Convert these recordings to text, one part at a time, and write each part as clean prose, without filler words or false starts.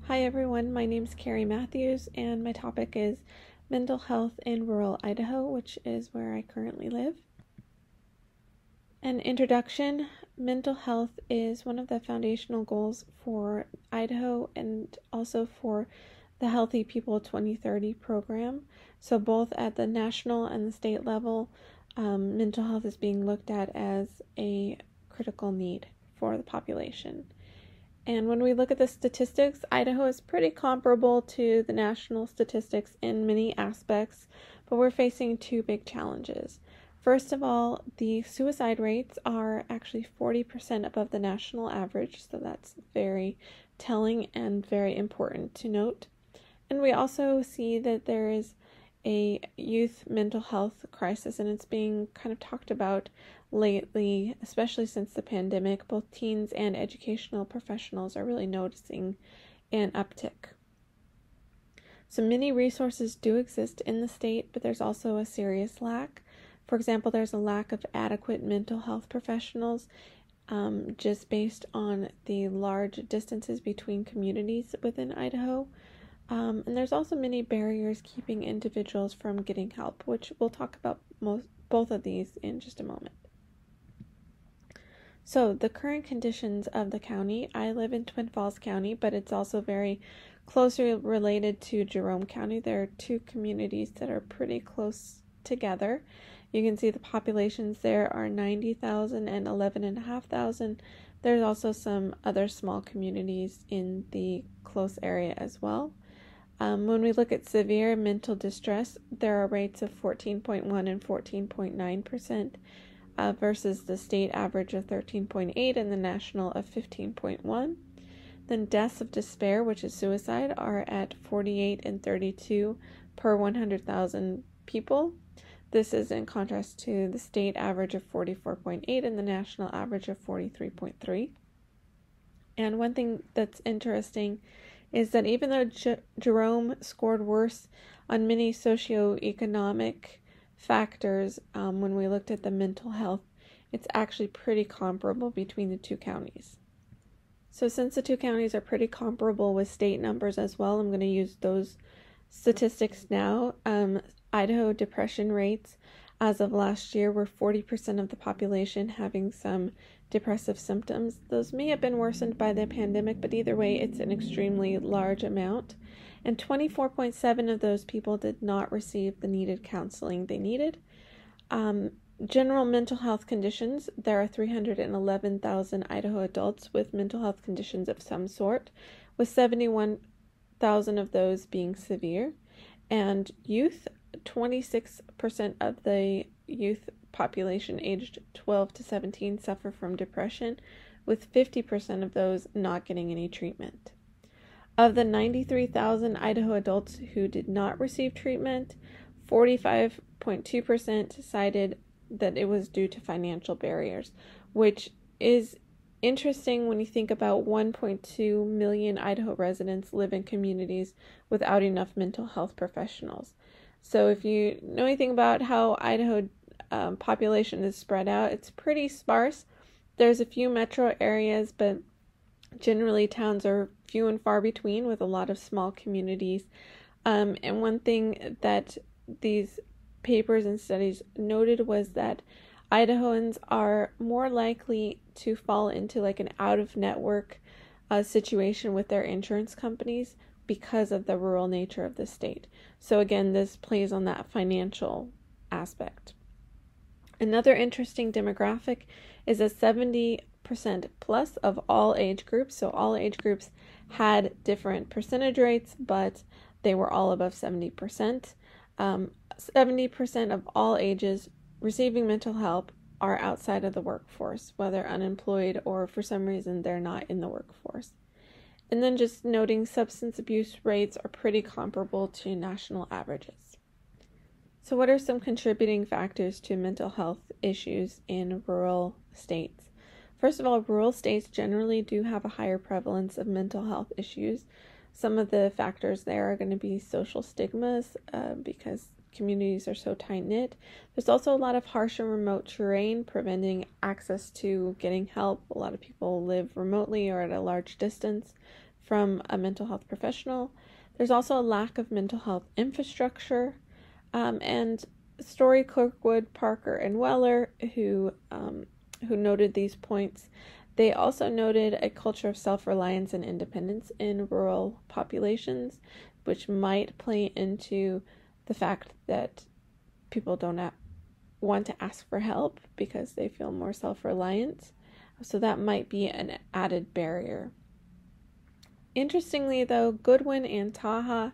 Hi everyone, my name is Carrie Matthews and my topic is mental health in rural Idaho, which is where I currently live. An introduction: mental health is one of the foundational goals for Idaho and also for the Healthy People 2030 program. So both at the national and the state level, mental health is being looked at as a critical need for the population. And when we look at the statistics, Idaho is pretty comparable to the national statistics in many aspects, but we're facing two big challenges. First of all, the suicide rates are actually 40% above the national average, so that's very telling and very important to note. And we also see that there is a youth mental health crisis, and it's being kind of talked about lately, especially since the pandemic. Both teens and educational professionals are really noticing an uptick. So many resources do exist in the state, but there's also a serious lack. For example, there's a lack of adequate mental health professionals, just based on the large distances between communities within Idaho. And there's also many barriers keeping individuals from getting help, which we'll talk about both of these in just a moment. So the current conditions of the county: I live in Twin Falls County, but it's also very closely related to Jerome County. There are two communities that are pretty close together. You can see the populations there are 90,000 and 11,500. There's also some other small communities in the close area as well. When we look at severe mental distress, there are rates of 14.1 and 14.9%. Versus the state average of 13.8 and the national of 15.1. Then deaths of despair, which is suicide, are at 48 and 32 per 100,000 people. This is in contrast to the state average of 44.8 and the national average of 43.3. And one thing that's interesting is that even though Jerome scored worse on many socioeconomic factors, when we looked at the mental health, it's actually pretty comparable between the two counties. So since the two counties are pretty comparable with state numbers as well, I'm going to use those statistics now. Idaho depression rates as of last year were 40% of the population having some depressive symptoms. Those may have been worsened by the pandemic, but either way, it's an extremely large amount. And 24.7 of those people did not receive the needed counseling they needed. General mental health conditions: there are 311,000 Idaho adults with mental health conditions of some sort, with 71,000 of those being severe. And youth: 26% of the youth population aged 12 to 17 suffer from depression, with 50% of those not getting any treatment. Of the 93,000 Idaho adults who did not receive treatment, 45.2% cited that it was due to financial barriers, which is interesting when you think about 1.2 million Idaho residents live in communities without enough mental health professionals. So if you know anything about how Idaho population is spread out, it's pretty sparse. There's a few metro areas, but generally towns are few and far between, with a lot of small communities. And one thing that these papers and studies noted was that Idahoans are more likely to fall into like an out-of-network situation with their insurance companies because of the rural nature of the state. So again, this plays on that financial aspect. Another interesting demographic is that 70% plus of all age groups, so all age groups had different percentage rates, but they were all above 70%. 70% of all ages receiving mental help are outside of the workforce, whether unemployed or for some reason they're not in the workforce. And then just noting, substance abuse rates are pretty comparable to national averages. So what are some contributing factors to mental health issues in rural states? First of all, rural states generally do have a higher prevalence of mental health issues. Some of the factors there are going to be social stigmas, because communities are so tight-knit. There's also a lot of harsh and remote terrain preventing access to getting help. A lot of people live remotely or at a large distance from a mental health professional. There's also a lack of mental health infrastructure, and Story, Kirkwood, Parker, and Weller, who noted these points. They also noted a culture of self-reliance and independence in rural populations, which might play into the fact that people don't want to ask for help because they feel more self-reliant. So that might be an added barrier. Interestingly, though, Goodwin and Taha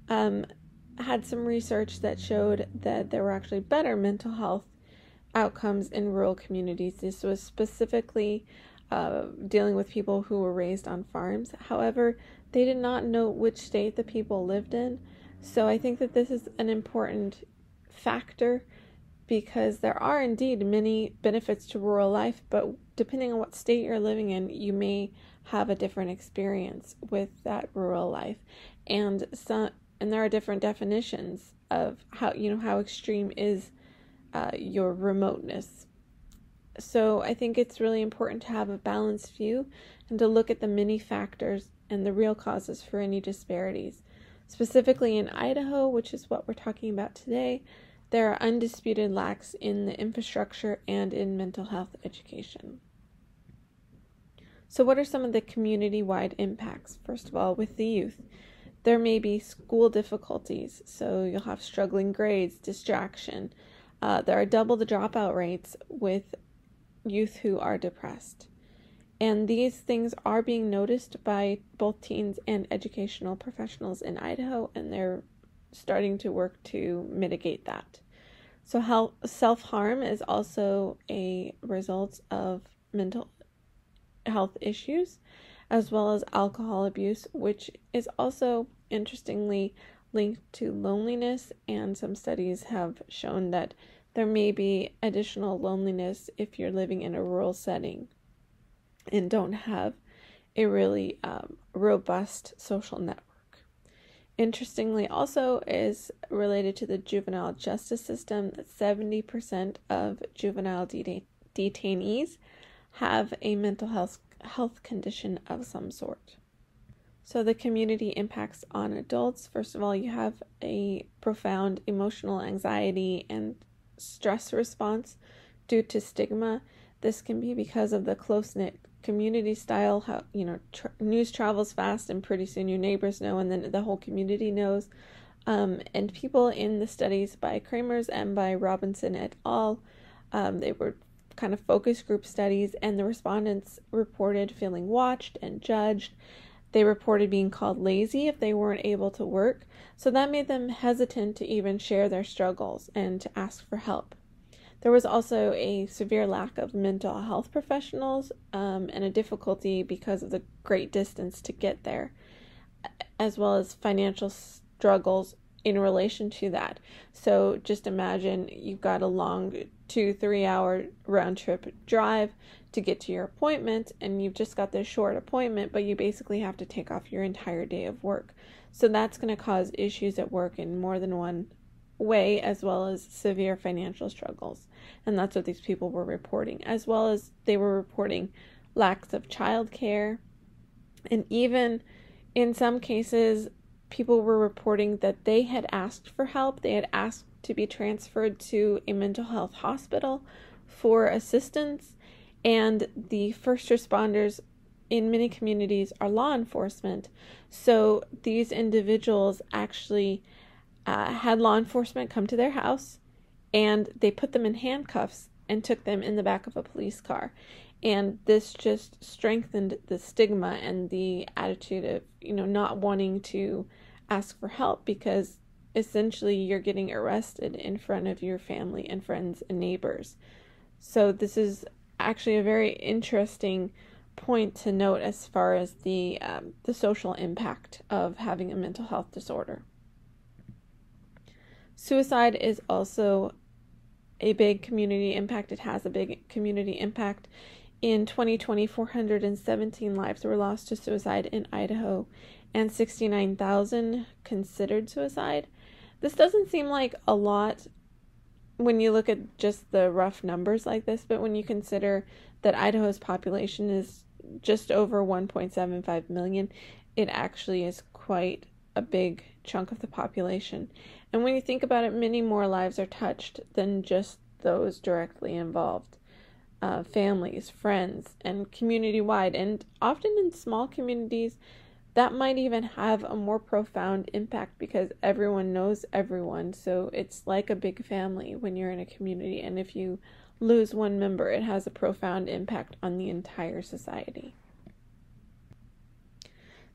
had some research that showed that there were actually better mental health outcomes in rural communities. This was specifically dealing with people who were raised on farms. However, they did not know which state the people lived in. So I think that this is an important factor because there are indeed many benefits to rural life, but depending on what state you're living in, you may have a different experience with that rural life. And there are different definitions of how extreme is your remoteness. So I think it's really important to have a balanced view and to look at the many factors and the real causes for any disparities. Specifically in Idaho, which is what we're talking about today, there are undisputed lacks in the infrastructure and in mental health education. So what are some of the community-wide impacts? First of all, with the youth, there may be school difficulties, so you'll have struggling grades, distraction. There are double the dropout rates with youth who are depressed. And these things are being noticed by both teens and educational professionals in Idaho, and they're starting to work to mitigate that. So self-harm is also a result of mental health issues, as well as alcohol abuse, which is also interestingly linked to loneliness, and some studies have shown that there may be additional loneliness if you're living in a rural setting and don't have a really robust social network. Interestingly, also is related to the juvenile justice system that 70% of juvenile detainees have a mental health condition of some sort. So the community impacts on adults. First of all, you have a profound emotional anxiety and stress response due to stigma. This can be because of the close-knit community style, how news travels fast and pretty soon your neighbors know and then the whole community knows. And people in the studies by Kramers and by Robinson et al., they were kind of focus group studies, and the respondents reported feeling watched and judged. They reported being called lazy if they weren't able to work, so that made them hesitant to even share their struggles and to ask for help. There was also a severe lack of mental health professionals and a difficulty because of the great distance to get there, as well as financial struggles in relation to that. So just imagine you've got a long 2-3 hour round trip drive to get to your appointment, and you've just got this short appointment, but you basically have to take off your entire day of work. So that's going to cause issues at work in more than one way, as well as severe financial struggles. And that's what these people were reporting, as well as they were reporting lacks of childcare. And even in some cases, people were reporting that they had asked for help. They had asked to be transferred to a mental health hospital for assistance. And the first responders in many communities are law enforcement. So these individuals actually had law enforcement come to their house, and they put them in handcuffs and took them in the back of a police car. And this just strengthened the stigma and the attitude of, not wanting to ask for help, because essentially you're getting arrested in front of your family and friends and neighbors. So this is actually a very interesting point to note as far as the social impact of having a mental health disorder. Suicide is also a big community impact. It has a big community impact. In 2020, 417 lives were lost to suicide in Idaho, and 69,000 considered suicide. This doesn't seem like a lot when you look at just the rough numbers like this, but when you consider that Idaho's population is just over 1.75 million, it actually is quite a big chunk of the population. And when you think about it, many more lives are touched than just those directly involved. Families, friends, and community-wide. And often in small communities, that might even have a more profound impact because everyone knows everyone. So it's like a big family when you're in a community. And if you lose one member, it has a profound impact on the entire society.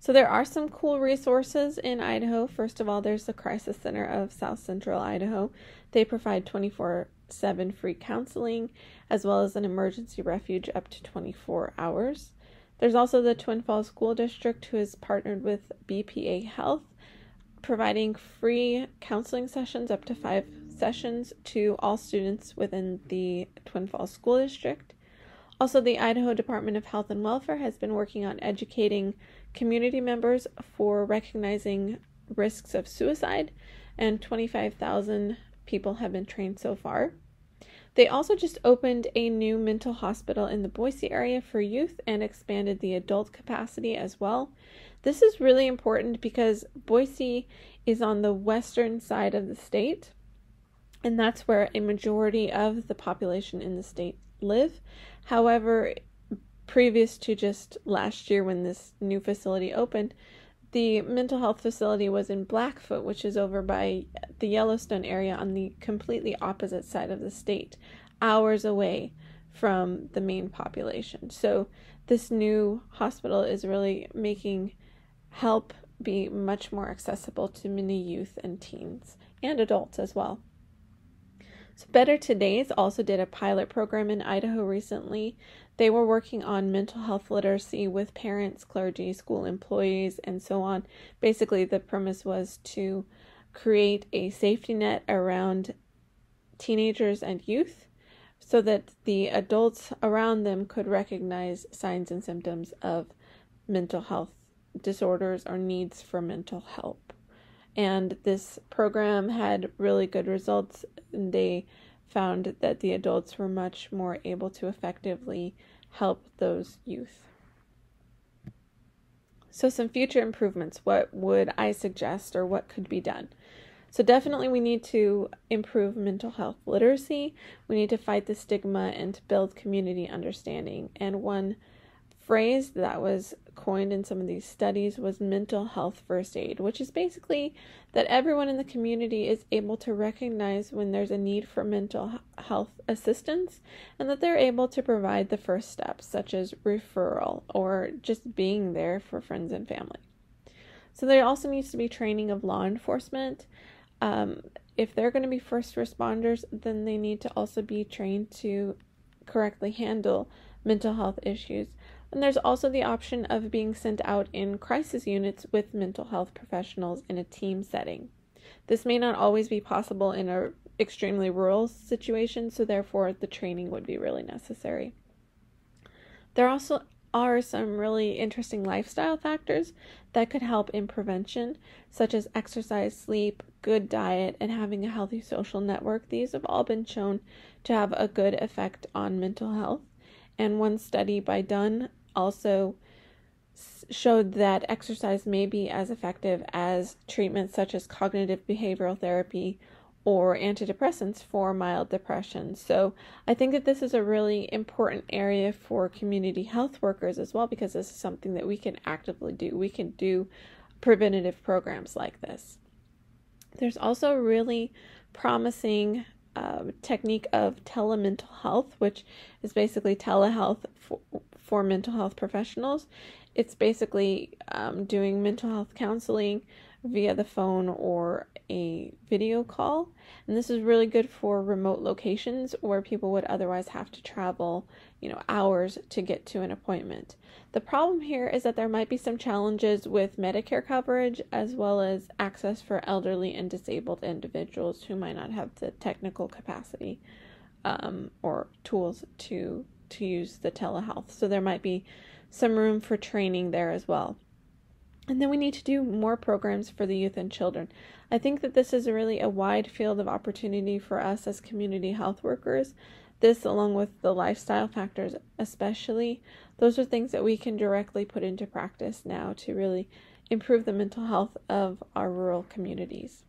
So there are some cool resources in Idaho. First of all, there's the Crisis Center of South Central Idaho. They provide 24/7 free counseling, as well as an emergency refuge up to 24 hours. There's also the Twin Falls School District, who has partnered with BPA Health, providing free counseling sessions, up to 5 sessions, to all students within the Twin Falls School District. Also, the Idaho Department of Health and Welfare has been working on educating community members for recognizing risks of suicide, and 25,000 people have been trained so far. They also just opened a new mental hospital in the Boise area for youth and expanded the adult capacity as well. This is really important because Boise is on the western side of the state, and that's where a majority of the population in the state live. However, previous to just last year when this new facility opened, the mental health facility was in Blackfoot, which is over by the Yellowstone area on the completely opposite side of the state, hours away from the main population. So this new hospital is really making help be much more accessible to many youth and teens and adults as well. So Better Today's also did a pilot program in Idaho recently. They were working on mental health literacy with parents, clergy, school employees, and so on. Basically, the premise was to create a safety net around teenagers and youth so that the adults around them could recognize signs and symptoms of mental health disorders or needs for mental help. And this program had really good results. And they found that the adults were much more able to effectively help those youth. So some future improvements, what would I suggest or what could be done? So definitely we need to improve mental health literacy. We need to fight the stigma and to build community understanding. And one phrase that was coined in some of these studies was mental health first aid, which is basically that everyone in the community is able to recognize when there's a need for mental health assistance and that they're able to provide the first steps, such as referral or just being there for friends and family. So there also needs to be training of law enforcement. If they're going to be first responders, then they need to also be trained to correctly handle mental health issues. And there's also the option of being sent out in crisis units with mental health professionals in a team setting. This may not always be possible in an extremely rural situation, so therefore the training would be really necessary. There also are some really interesting lifestyle factors that could help in prevention, such as exercise, sleep, good diet, and having a healthy social network. These have all been shown to have a good effect on mental health. And one study by Dunn also showed that exercise may be as effective as treatments such as cognitive behavioral therapy or antidepressants for mild depression. So I think that this is a really important area for community health workers as well, because this is something that we can actively do. We can do preventative programs like this. There's also a really promising technique of telemental health, which is basically telehealth for mental health professionals. It's basically doing mental health counseling via the phone or a video call. And this is really good for remote locations where people would otherwise have to travel, hours to get to an appointment. The problem here is that there might be some challenges with Medicare coverage as well as access for elderly and disabled individuals who might not have the technical capacity or tools to use the telehealth. So there might be some room for training there as well. And then we need to do more programs for the youth and children. I think that this is really a wide field of opportunity for us as community health workers. This, along with the lifestyle factors especially, those are things that we can directly put into practice now to really improve the mental health of our rural communities.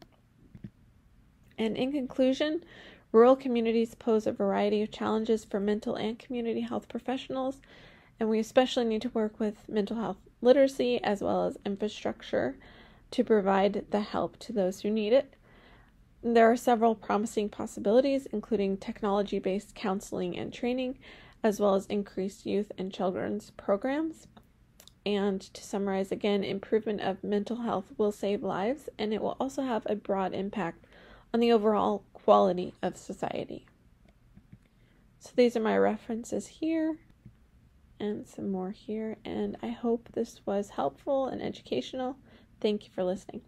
And in conclusion, rural communities pose a variety of challenges for mental and community health professionals, and we especially need to work with mental health literacy as well as infrastructure to provide the help to those who need it. There are several promising possibilities, including technology-based counseling and training, as well as increased youth and children's programs. And to summarize again, improvement of mental health will save lives, and it will also have a broad impact on the overall quality of society. So these are my references here, and some more here, and I hope this was helpful and educational. Thank you for listening.